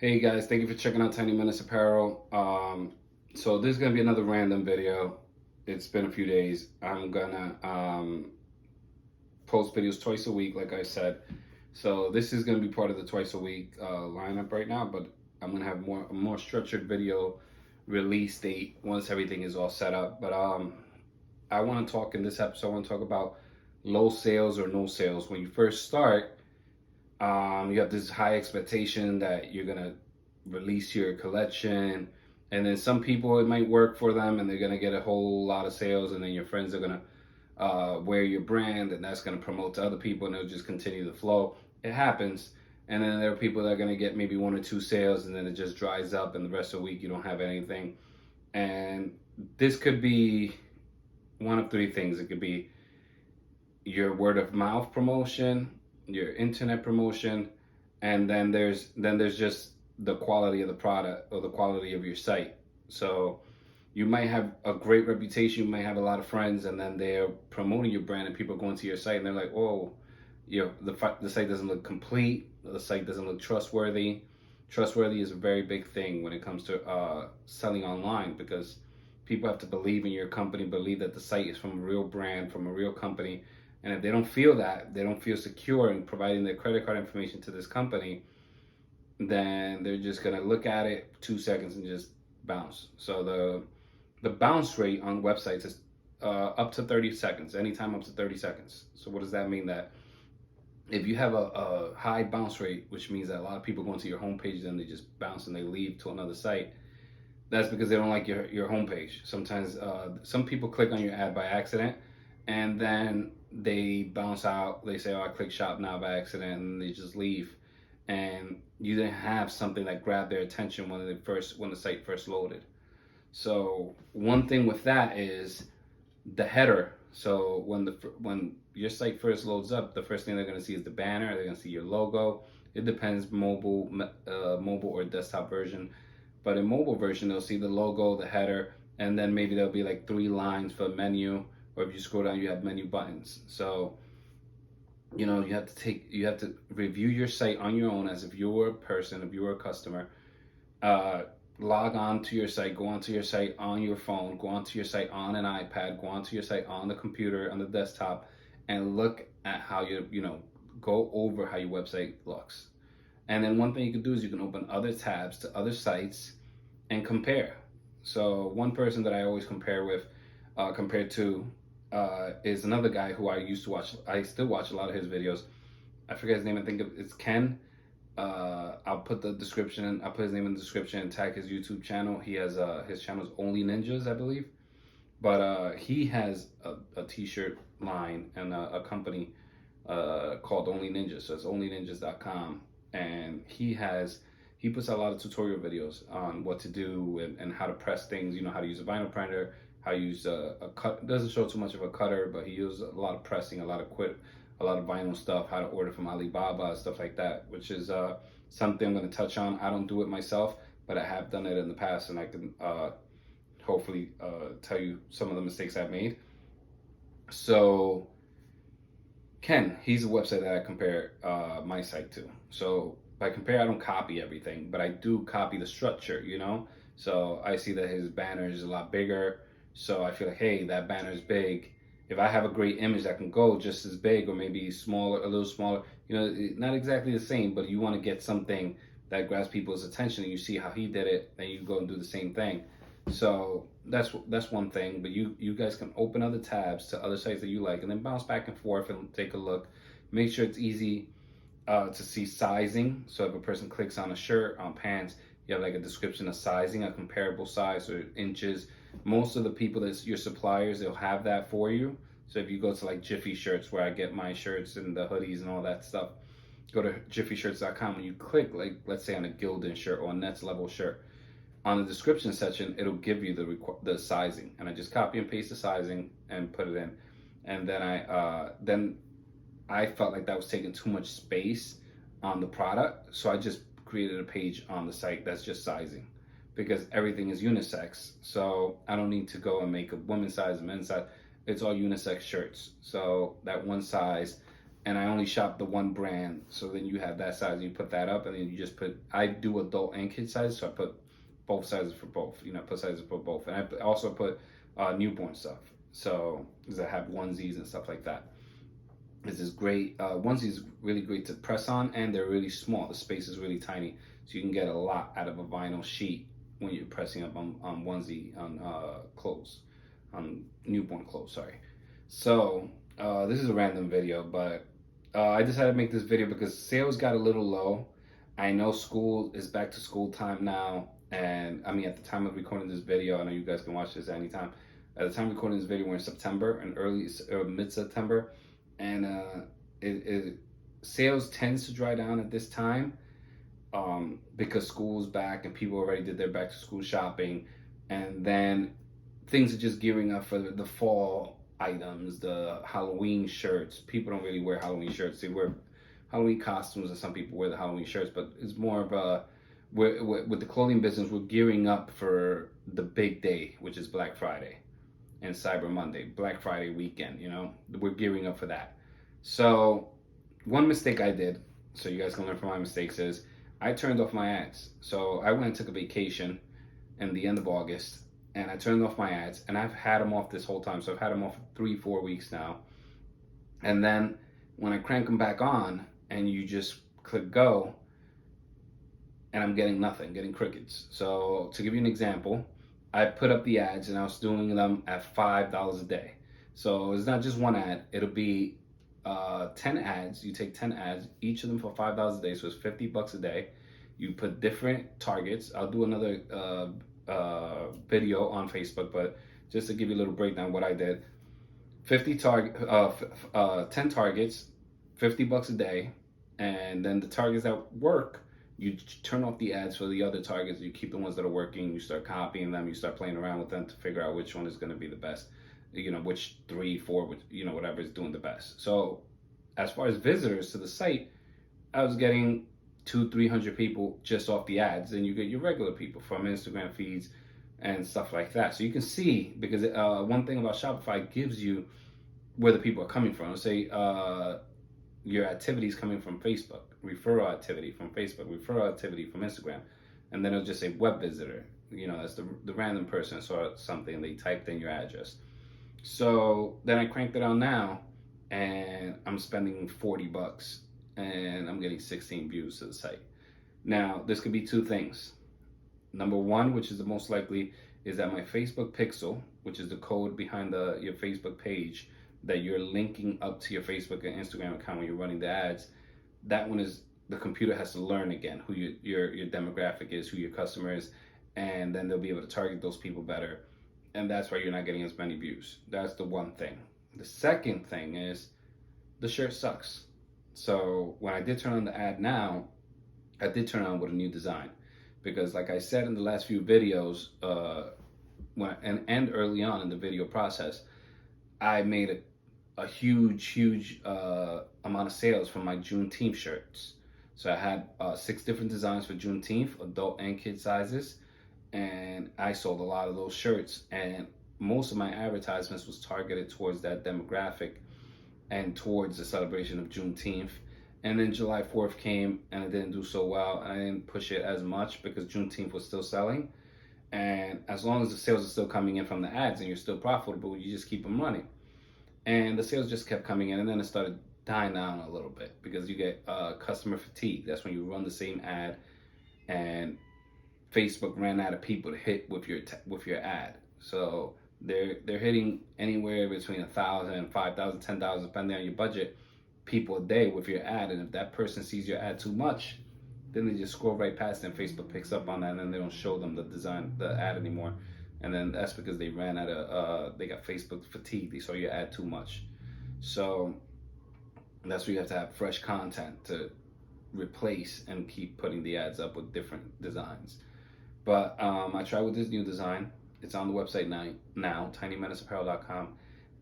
Hey guys, thank you for checking out Menace Apparel. So this is gonna be another random video. It's been a few days. I'm gonna post videos twice a week, like I said. So this is gonna be part of the twice a week lineup right now, but I'm gonna have a more structured video release date once everything is all set up. But I want to talk in this episode. I want to talk about low sales or no sales. When you first start, you have this high expectation that you're gonna release your collection, and then some people it might work for them, and they're gonna get a whole lot of sales, and then your friends are gonna wear your brand, and that's gonna promote to other people, and it'll just continue the flow. It happens, and then there are people that are gonna get maybe one or two sales, and then it just dries up, and the rest of the week you don't have anything. And this could be one of three things. It could be your word of mouth promotion, your internet promotion, and then there's just the quality of the product or the quality of your site. So you might have a great reputation, you might have a lot of friends, and then they're promoting your brand, and people going to your site and they're like, "Oh, the site doesn't look complete. The site doesn't look trustworthy." Trustworthy is a very big thing when it comes to selling online, because people have to believe in your company, believe that the site is from a real brand, from a real company. And if they don't feel that, they don't feel secure in providing their credit card information to this company, then they're just gonna look at it 2 seconds and just bounce. So the bounce rate on websites is up to 30 seconds, anytime up to 30 seconds. So what does that mean? That if you have a high bounce rate, which means that a lot of people go into your homepage and they just bounce and they leave to another site, that's because they don't like your homepage. Sometimes some people click on your ad by accident, and then they bounce out. They say, "Oh, I clicked shop now by accident," and they just leave. And you didn't have something that grabbed their attention when the site first loaded. So one thing with that is the header. So when your site first loads up, the first thing they're going to see is the banner. They're going to see your logo. It depends, mobile or desktop version. But in mobile version, they'll see the logo, the header, and then maybe there'll be like 3 lines for menu. Or if you scroll down, you have menu buttons. So you have to review your site on your own, as if you were a person, if you were a customer. Log on to your site, go onto your site on your phone, go onto your site on an iPad, go onto your site on the computer, on the desktop, and look at how go over how your website looks. And then one thing you can do is you can open other tabs to other sites and compare. So one person that I always compared to is another guy who I used to watch. I still watch a lot of his videos. I forget his name. I think it's Ken. I'll put his name in the description and tag his YouTube channel. He has his channel is Only Ninjas, I believe. But he has a t-shirt line and a company called Only Ninjas. So it's onlyninjas.com. And he puts out a lot of tutorial videos on what to do and how to press things, how to use a vinyl printer, how to use a cut. Doesn't show too much of a cutter, but he uses a lot of pressing, a lot of vinyl stuff, how to order from Alibaba, stuff like that, which is something I'm going to touch on. I don't do it myself, but I have done it in the past, and I can hopefully tell you some of the mistakes I've made. So Ken, he's a website that I compare my site to. So by compare, I don't copy everything, but I do copy the structure, So I see that his banner is a lot bigger. So I feel like, hey, that banner is big. If I have a great image that can go just as big, or maybe smaller, a little smaller, not exactly the same, but you want to get something that grabs people's attention, and you see how he did it, then you go and do the same thing. So that's one thing. But you guys can open other tabs to other sites that you like, and then bounce back and forth and take a look. Make sure it's easy to see sizing. So if a person clicks on a shirt, on pants, you have like a description of sizing, a comparable size, or inches. Most of the people that's your suppliers, they'll have that for you. So if you go to like Jiffy Shirts, where I get my shirts and the hoodies and all that stuff, go to jiffyshirts.com. When you click, like, let's say on a Gildan shirt or a Next Level shirt, on the description section, it'll give you the sizing, and I just copy and paste the sizing and put it in. And then I felt like that was taking too much space on the product, so I just created a page on the site that's just sizing, because everything is unisex. So I don't need to go and make a women's size, a men's size. It's all unisex shirts. So that one size and I only shop the one brand. So then you have that size, and you put that up, and then you just put. I do adult and kid size, so I put both sizes for both. You know, put sizes for both, and I also put newborn stuff. So because I have onesies and stuff like that. This is great. Onesies really great to press on, and they're really small. The space is really tiny, so you can get a lot out of a vinyl sheet when you're pressing up on onesie on clothes, on newborn clothes. Sorry. So this is a random video, but I decided to make this video because sales got a little low. I know school is back to school time now, and I mean at the time of recording this video, I know you guys can watch this anytime. At the time of recording this video, we're in September and early or mid-September, and sales tends to dry down at this time because school's back and people already did their back to school shopping, and then things are just gearing up for the fall items, the Halloween shirts. People don't really wear Halloween shirts. They wear Halloween costumes, and some people wear the Halloween shirts, but it's more of a, with the clothing business, we're gearing up for the big day, which is Black Friday and Cyber Monday, Black Friday weekend, you know, we're gearing up for that. So one mistake I did, so you guys can learn from my mistakes, is I turned off my ads. So I went and took a vacation in the end of August, and I turned off my ads, and I've had them off this whole time. So I've had them off for 3-4 weeks now. And then when I crank them back on and you just click go, and I'm getting nothing, getting crickets. So to give you an example, I put up the ads and I was doing them at $5 a day. So it's not just one ad, it'll be 10 ads. You take 10 ads, each of them for $5 a day, so it's $50 a day. You put different targets. I'll do another video on Facebook, but just to give you a little breakdown what I did. 10 targets, $50 a day, and then the targets that work, you turn off the ads for the other targets. You keep the ones that are working. You start copying them. You start playing around with them to figure out which one is going to be the best. You know, which 3, 4, which, you know, whatever is doing the best. So as far as visitors to the site, I was getting 200-300 people just off the ads, and you get your regular people from Instagram feeds and stuff like that. So you can see, because one thing about Shopify gives you where the people are coming from. Let's say your activity is coming from Facebook, referral activity from Facebook, referral activity from Instagram, and then it'll just say web visitor. You know, that's the random person saw something, they typed in your address. So then I cranked it on now, and I'm spending $40, and I'm getting 16 views to the site. Now, this could be two things. Number one, which is the most likely, is that my Facebook pixel, which is the code behind your Facebook page that you're linking up to your Facebook and Instagram account when you're running the ads, that one is, the computer has to learn again who your demographic is, who your customer is, and then they'll be able to target those people better. And that's why you're not getting as many views. That's the one thing. The second thing is the shirt sucks. So when I did turn on the ad now, I did turn on with a new design, because like I said in the last few videos, and early on in the video process, I made a huge amount of sales from my Juneteenth shirts. So I had 6 different designs for Juneteenth, adult and kid sizes, and I sold a lot of those shirts, and most of my advertisements was targeted towards that demographic and towards the celebration of Juneteenth. And then July 4th came, and it didn't do so well. I didn't push it as much because Juneteenth was still selling. And as long as the sales are still coming in from the ads and you're still profitable, you just keep them running. And the sales just kept coming in, and then it started dying down a little bit because you get customer fatigue. That's when you run the same ad, and Facebook ran out of people to hit with your ad. So they're hitting anywhere between 1,000, 5,000, 10,000, depending on your budget, people a day with your ad. And if that person sees your ad too much, then they just scroll right past it, and Facebook picks up on that, and then they don't show them the ad anymore. And then that's because they ran out of, they got Facebook fatigue. They saw your ad too much. So that's where you have to have fresh content to replace and keep putting the ads up with different designs. But I tried with this new design. It's on the website now, tinymenaceapparel.com,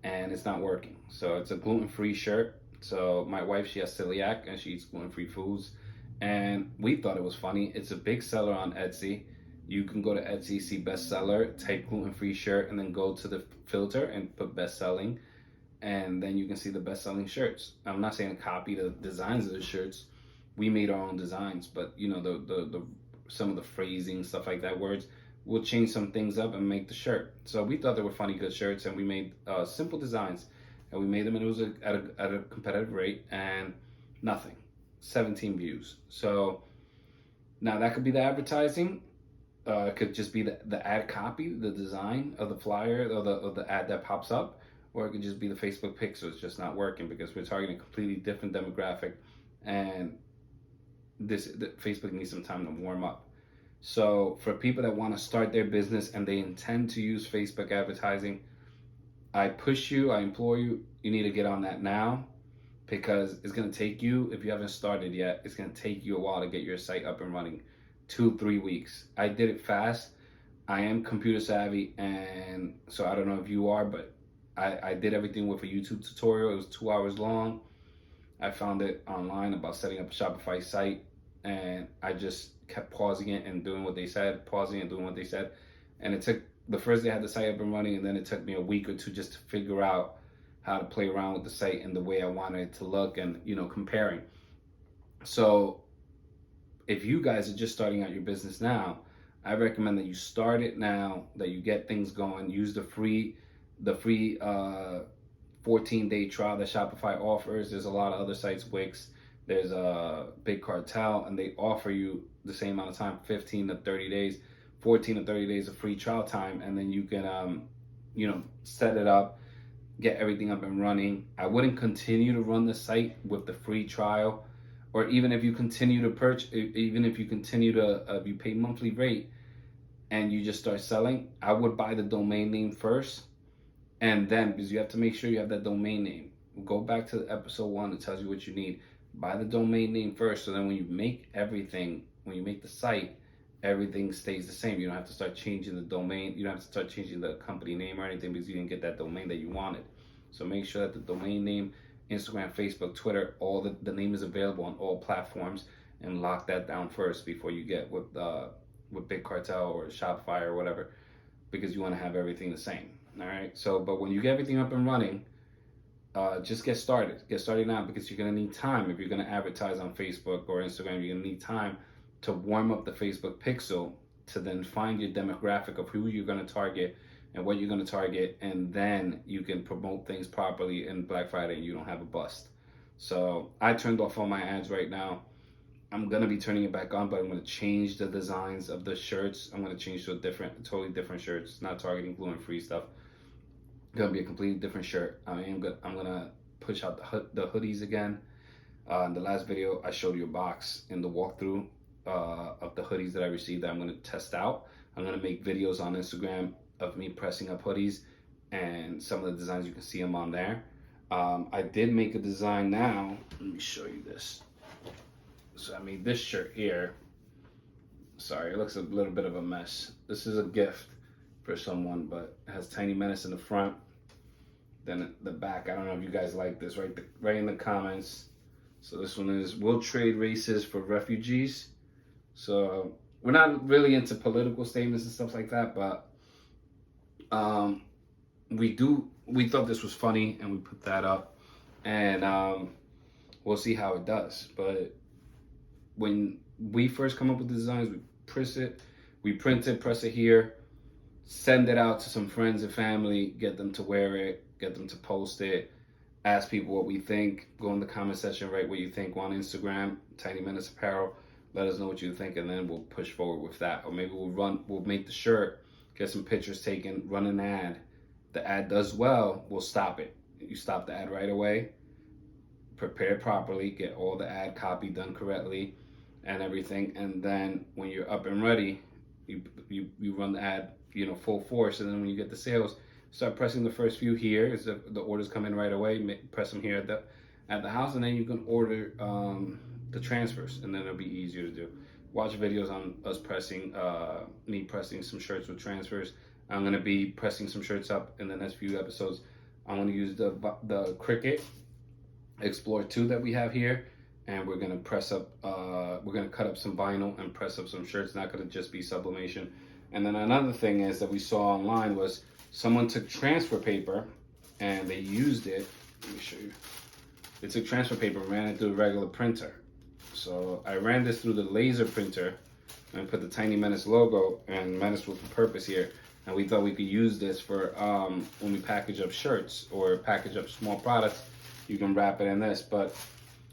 and it's not working. So it's a gluten-free shirt. So my wife, she has celiac, and she eats gluten-free foods. And we thought it was funny. It's a big seller on Etsy. You can go to Etsy, see bestseller, type gluten-free shirt, and then go to the filter and put best selling. and then you can see the best-selling shirts. I'm not saying copy the designs of the shirts. We made our own designs, but you know, the some of the phrasing, stuff like that, words, we'll change some things up and make the shirt. So we thought they were funny, good shirts, and we made simple designs, and we made them, and it was at a competitive rate, and nothing, 17 views. So now that could be the advertising. It could just be the ad copy, the design of the flyer or the ad that pops up, or it could just be the Facebook pixel. It's just not working because we're targeting a completely different demographic, and Facebook needs some time to warm up. So for people that want to start their business and they intend to use Facebook advertising, I push you, I implore you, you need to get on that now, because it's going to take you, if you haven't started yet, it's going to take you a while to get your site up and running. 2-3 weeks. I did it fast. I am computer savvy, and so I don't know if you are, but I did everything with a YouTube tutorial. It was 2 hours long. I found it online about setting up a Shopify site, and I just kept pausing it and doing what they said, pausing and doing what they said. And it took, the first day I had the site up and running, and then it took me a week or two just to figure out how to play around with the site and the way I wanted it to look, and, you know, comparing. So if you guys are just starting out your business now, I recommend that you start it now, that you get things going. Use the free 14-day trial that Shopify offers. There's a lot of other sites, Wix, there's a Big Cartel, and they offer you the same amount of time, 15 to 30 days, 14 to 30 days of free trial time, and then you can, you know, set it up, get everything up and running. I wouldn't continue to run the site with the free trial, or even if you continue to purchase, even if you continue to, if you pay monthly rate and you just start selling, I would buy the domain name first, and then, because you have to make sure you have that domain name. Go back to episode 1, it tells you what you need. Buy the domain name first, so then when you make everything, when you make the site, everything stays the same. You don't have to start changing the domain. You don't have to start changing the company name or anything, because you didn't get that domain that you wanted. So make sure that the domain name, Instagram, Facebook, Twitter, all the name is available on all platforms, and lock that down first before you get with Big Cartel or Shopify or whatever, because you want to have everything the same. All right. So, but when you get everything up and running, just get started. Get started now, because you're gonna need time. If you're gonna advertise on Facebook or Instagram, you're gonna need time to warm up the Facebook pixel, to then find your demographic of who you're gonna target and what you're going to target, and then you can promote things properly in Black Friday and you don't have a bust. So I turned off all my ads right now. I'm going to be turning it back on, but I'm going to change the designs of the shirts. I'm going to change to a totally different shirts, not targeting gluten-free stuff. It's going to be a completely different shirt. I'm going to push out the hoodies again. In the last video, I showed you a box in the walkthrough of the hoodies that I received that I'm going to test out. I'm going to make videos on Instagram of me pressing up hoodies, and some of the designs, you can see them on there. I did make a design now. Let me show you this. So I made this shirt here. Sorry, it looks a little bit of a mess. This is a gift for someone, but it has Tiny Menace in the front. Then the back, I don't know if you guys like this, right in the comments. So this one is, "We'll trade races for refugees." So we're not really into political statements and stuff like that, but we thought this was funny, and we put that up, and we'll see how it does. But when we first come up with the designs, we print it, press it here, send it out to some friends and family, get them to wear it, get them to post it, ask people what we think. Go in the comment section, write what you think on Instagram, Tiny Menace Apparel. Let us know what you think, and then we'll push forward with that. Or maybe we'll make the shirt, get some pictures taken, run an ad. The ad does well, we'll stop it. You stop the ad right away, prepare it properly, get all the ad copy done correctly and everything, and then when you're up and ready, you run the ad, you know, full force, and then when you get the sales, start pressing the first few here as the orders come in right away. Press them here at the house, and then you can order the transfers, and then it'll be easier to do. Watch videos on us pressing, me pressing some shirts with transfers. I'm gonna be pressing some shirts up in the next few episodes. I'm gonna use the Cricut Explore 2 that we have here, and we're gonna press up, we're gonna cut up some vinyl and press up some shirts. Not gonna just be sublimation. And then another thing is that we saw online was someone took transfer paper and they used it. Let me show you. They took transfer paper, ran it through a regular printer. So I ran this through the laser printer and put the Tiny Menace logo and Menace with purpose here. And we thought we could use this for when we package up shirts or package up small products. You can wrap it in this. But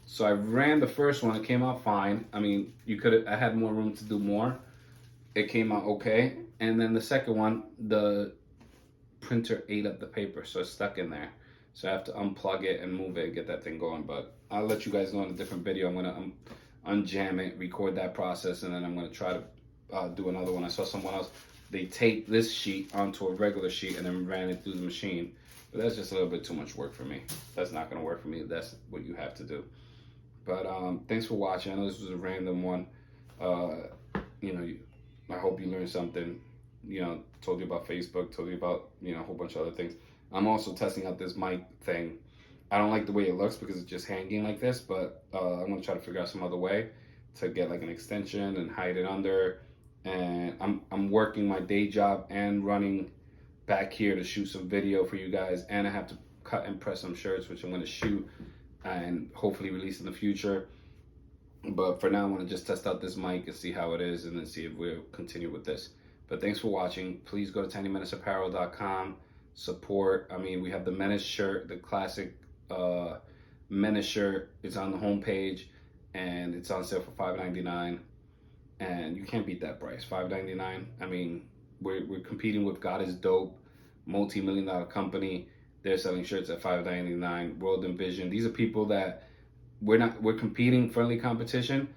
so I ran the first one. It came out fine. I mean, I had more room to do more. It came out okay. And then the second one, the printer ate up the paper, so it's stuck in there. So I have to unplug it and move it and get that thing going. But I'll let you guys know in a different video. I'm gonna unjam it, record that process, and then I'm gonna try to do another one. I saw someone else, they taped this sheet onto a regular sheet and then ran it through the machine. But that's just a little bit too much work for me. That's not gonna work for me. That's what you have to do. But thanks for watching. I know this was a random one. You know, I hope you learned something. You know, told you about Facebook, told you about, you know, a whole bunch of other things. I'm also testing out this mic thing. I don't like the way it looks because it's just hanging like this, but I'm gonna try to figure out some other way to get like an extension and hide it under. And I'm working my day job and running back here to shoot some video for you guys, and I have to cut and press some shirts, which I'm gonna shoot and hopefully release in the future. But for now, I want to just test out this mic and see how it is, and then see if we'll continue with this. But thanks for watching. Please go to tinymenaceapparel.com. Support. I mean, we have the Menace shirt, the classic Menace shirt. It's on the homepage, and it's on sale for $5.99. And you can't beat that price, $5.99. I mean, we're competing with God is Dope, multi-million-dollar company. They're selling shirts at $5.99. World Envision. These are people that we're competing, friendly competition.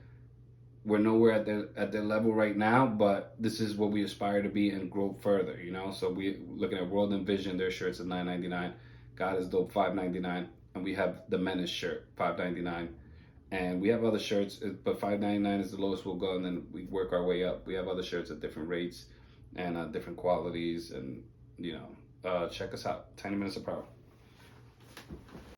We're nowhere at their level right now, but this is what we aspire to be and grow further, you know. So we're looking at World Envision, their shirts at $9.99. God is Dope, $5.99, and we have the Menace shirt, $5.99. And we have other shirts, but $5.99 is the lowest we'll go, and then we work our way up. We have other shirts at different rates and different qualities, and you know, check us out, Tiny Menace Apparel.